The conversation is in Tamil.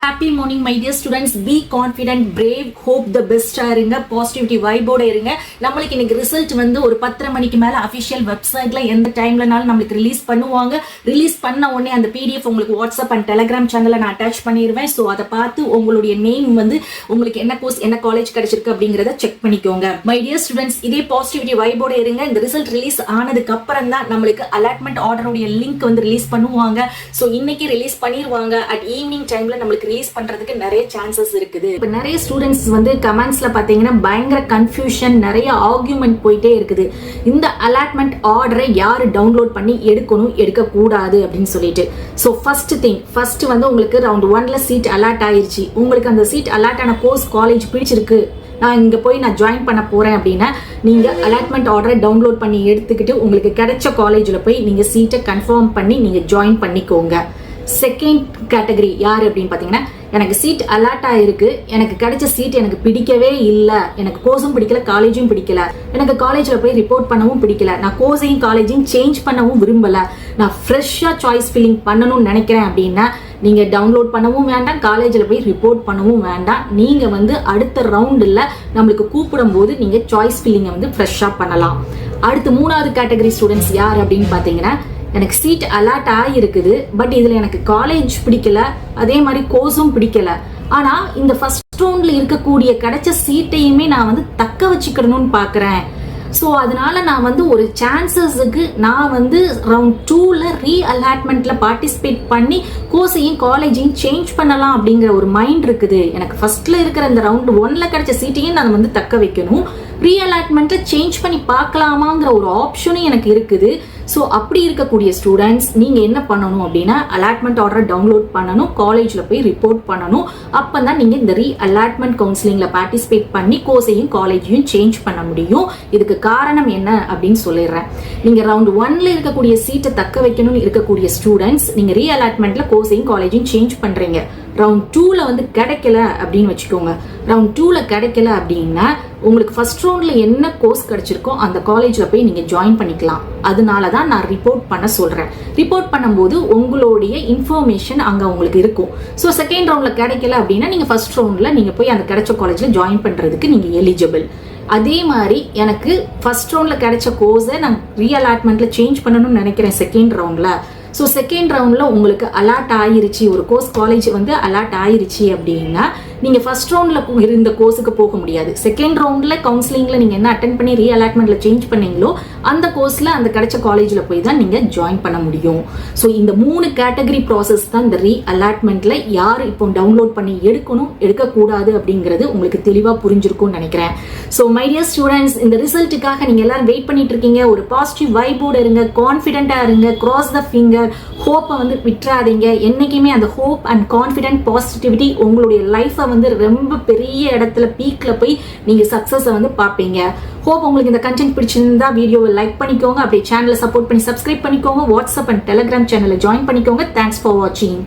Happy morning my dear students. Be confident, brave, hope the best இருங்க. பாசிட்டிவிட்டி வைபோட இருங்க. நம்மளுக்கு இன்னைக்கு ரிசல்ட் வந்து ஒரு 10:30 மணிக்கு மேல அபிஷியல் வெப்சைட்ல எந்த டைம்லனாலும் நம்மளுக்கு ரிலீஸ் பண்ணுவாங்க. ரிலீஸ் பண்ண உடனே அந்த PDF உங்களுக்கு வாட்ஸ்அப் அண்ட் டெலிகிராம் சேனல்ல நான் அட்டாச் பண்ணிடுவேன். ஸோ அதை பார்த்து உங்களுடைய நேம் வந்து உங்களுக்கு என்ன கோர்ஸ் என்ன காலேஜ் கிடைச்சிருக்கு அப்படிங்கிறத செக் பண்ணிக்கோங்க. மை டியர் ஸ்டூடெண்ட்ஸ், இதே பாசிட்டிவிட்டி வைபோட இருங்க. இந்த ரிசல்ட் ரிலீஸ் ஆனதுக்கு அப்புறம் தான் நம்மளுக்கு அலாட்மெண்ட் ஆர்டருடைய லிங்க் வந்து ரிலீஸ் பண்ணுவாங்க. ஸோ இன்னைக்கு ரிலீஸ் பண்ணிடுவாங்க. அட் ஈவினிங் டைம்ல நம்மளுக்கு ரிலீஸ் பண்றதுக்கு நிறைய சான்சஸ் இருக்குது. இப்ப நிறைய ஸ்டூடெண்ட்ஸ் வந்து கமெண்ட்ஸ்ல பாத்தீங்கன்னா பயங்கர கன்ஃபியூஷன், நிறைய ஆர்கியூமெண்ட் போயிட்டே இருக்குது. இந்த அலாட்மெண்ட் ஆர்டரை யாரு டவுன்லோட் பண்ணி எடுக்கணும் எடுக்க கூடாது அப்படின்னு சொல்லிட்டு. ஸோ ஃபர்ஸ்ட் வந்து உங்களுக்கு ரவுண்ட் 1ல சீட் அலாட் ஆயிருச்சு. உங்களுக்கு அந்த சீட் அலாட் ஆன கோர்ஸ் காலேஜ் பிடிச்சிருக்கு, நான் இங்க போய் நான் ஜாயின் பண்ண போறேன் அப்படின்னா நீங்க அலாட்மெண்ட் ஆர்டரை டவுன்லோட் பண்ணி எடுத்துக்கிட்டு உங்களுக்கு கிடைச்ச காலேஜ்ல போய் நீங்க சீட்டை கன்ஃபார்ம் பண்ணி நீங்க ஜாயின் பண்ணிக்கோங்க. செகண்ட் கேட்டகரி யார் அப்படின்னு பார்த்தீங்கன்னா, எனக்கு சீட் அலாட் ஆயிருக்கு, எனக்கு கிடைச்ச சீட் எனக்கு பிடிக்கவே இல்லை, எனக்கு கோர்ஸும் பிடிக்கல காலேஜும் பிடிக்கல, எனக்கு காலேஜில் போய் ரிப்போர்ட் பண்ணவும் பிடிக்கல, நான் கோர்ஸையும் காலேஜையும் சேஞ்ச் பண்ணவும் விரும்பலை, நான் ஃப்ரெஷ்ஷாக சாய்ஸ் ஃபில்லிங் பண்ணணும்னு நினைக்கிறேன் அப்படின்னா நீங்கள் டவுன்லோட் பண்ணவும் வேண்டாம், காலேஜில் போய் ரிப்போர்ட் பண்ணவும் வேண்டாம். நீங்கள் வந்து அடுத்த ரவுண்டில் நம்மளுக்கு கூப்பிடும் போது நீங்கள் சாய்ஸ் ஃபில்லிங்கை வந்து ஃப்ரெஷ்ஷாக பண்ணலாம். அடுத்து மூணாவது கேட்டகரி ஸ்டூடெண்ட்ஸ் யார் அப்படின்னு பார்த்தீங்கன்னா, எனக்கு சீட் அலாட் ஆகிருக்குது, பட் இதில் எனக்கு காலேஜ் பிடிக்கல, அதே மாதிரி கோர்ஸும் பிடிக்கல, ஆனால் இந்த ஃபர்ஸ்ட் ரவுண்டில் இருக்கக்கூடிய கிடைச்ச சீட்டையுமே நான் வந்து தக்க வச்சுக்கணும்னு பார்க்குறேன். ஸோ அதனால நான் வந்து ஒரு சான்சஸுக்கு நான் வந்து ரவுண்ட் 2ல ரீஅலாட்மெண்ட்ல பார்ட்டிசிபேட் பண்ணி கோர்ஸையும் காலேஜையும் சேஞ்ச் பண்ணலாம் அப்படிங்கிற ஒரு மைண்ட் இருக்குது. எனக்கு ஃபர்ஸ்ட்ல இருக்கிற இந்த ரவுண்ட் 1ல கிடைச்ச சீட்டையும் நான் வந்து தக்க வைக்கணும், ரீஅலாட்மெண்ட்ல சேஞ்ச் பண்ணி பார்க்கலாமாங்கிற ஒரு ஆப்ஷனும் எனக்கு இருக்குது. ஸோ அப்படி இருக்கக்கூடிய ஸ்டூடெண்ட்ஸ் நீங்க என்ன பண்ணணும் அப்படின்னா, அலாட்மெண்ட் ஆர்டரை டவுன்லோட் பண்ணணும், காலேஜ்ல போய் ரிப்போர்ட் பண்ணணும். அப்பதான் நீங்க இந்த ரீஅலாட்மெண்ட் கவுன்சிலிங்ல பார்ட்டிசிபேட் பண்ணி கோர்ஸையும் காலேஜையும் சேஞ்ச் பண்ண முடியும். இதுக்கு காரணம் என்ன அப்படின்னு சொல்லிடுறேன். நீங்க ரவுண்ட் 1ல இருக்கக்கூடிய சீட்டை தக்க வைக்கணும்னு இருக்கக்கூடிய ஸ்டூடெண்ட்ஸ் நீங்க ரீஅலாட்மெண்ட்ல கோர்ஸையும் காலேஜையும் சேஞ்ச் பண்றீங்க. ரவுண்ட் 2ல வந்து கிடைக்கல அப்படின்னு வச்சுக்கோங்க. ரவுண்ட் 2ல கிடைக்கல அப்படின்னா உங்களுக்கு ஃபர்ஸ்ட் ரவுண்ட்ல என்ன கோர்ஸ் கிடைச்சிருக்கோ அந்த காலேஜ்ல போய் நீங்க ஜாயின் பண்ணிக்கலாம். அதனால தான் நான் ரிப்போர்ட் பண்ண சொல்றேன். ரிப்போர்ட் பண்ணும்போது உங்களுடைய இன்ஃபர்மேஷன் அங்க உங்களுக்கு இருக்கும். ஸோ செகண்ட் ரவுண்ட்ல கிடைக்கல அப்படின்னா நீங்க ஃபர்ஸ்ட் ரவுண்ட்ல நீங்க போய் அந்த கிடைச்ச காலேஜ்ல ஜாயின் பண்றதுக்கு நீங்க எலிஜிபிள். அதே மாதிரி எனக்கு ஃபர்ஸ்ட் ரவுண்ட்ல கிடைச்ச கோர்ஸை நான் ரீஅலாட்மெண்ட்ல சேஞ்ச் பண்ணணும்னு நினைக்கிறேன் செகண்ட் ரவுண்ட்ல. ஸோ செகண்ட் ரவுண்டில் உங்களுக்கு அலாட் ஆயிருச்சு, ஒரு கோர்ஸ் காலேஜ் வந்து அலாட் ஆயிருச்சு அப்படின்னா நீங்கள் ஃபர்ஸ்ட் ரவுண்டில் இருந்த கோர்ஸுக்கு போக முடியாது. செகண்ட் ரவுண்டில் கவுன்சிலிங்கில் நீங்கள் என்ன அட்டென்ட் பண்ணி ரீஅலாட்மெண்ட்டில் சேஞ்ச் பண்ணீங்களோ அந்த கோர்ஸில் அந்த கிடைச்ச காலேஜில் போய் தான் நீங்கள் ஜாயின் பண்ண முடியும். ஸோ இந்த 3 கேட்டகரி ப்ராசஸ் தான் இந்த ரீஅலாட்மெண்ட்டில் யார் இப்போ டவுன்லோட் பண்ணி எடுக்கணும் எடுக்கக்கூடாது அப்படிங்கிறது உங்களுக்கு தெளிவாக புரிஞ்சிருக்கும்னு நினைக்கிறேன். ஸோ மை டியர் ஸ்டூடெண்ட்ஸ், இந்த ரிசல்ட்டுக்காக நீங்கள் எல்லாரும் வெயிட் பண்ணிட்டு இருக்கீங்க. ஒரு பாசிட்டிவ் வைபோடு இருங்க, கான்ஃபிடென்ட்டாக இருங்க, கிராஸ் த ஃபிங்கர், ஹோப்பை வந்து விட்டுறாதீங்க. என்னைக்குமே அந்த ஹோப் அண்ட் கான்ஃபிடென்ட் பாசிட்டிவிட்டி உங்களுடைய லைஃப்பை வந்து ரொம்ப பெரிய இடத்துல பீக்ல போய் நீங்க சக்சஸை வந்து பார்ப்பீங்க. ஹோப் உங்களுக்கு இந்த கண்டென்ட் பிடிச்சிருந்தா வீடியோவை லைக் பண்ணிக்கோங்க, அப்படியே சேனலை சப்போர்ட் பண்ணி சப்ஸ்கிரைப் பண்ணிக்கோங்க, வாட்ஸ்அப் அண்ட் டெலிகிராம் சேனலை ஜாயின் பண்ணிக்கோங்க. தேங்க்ஸ் ஃபார் வாட்சிங்.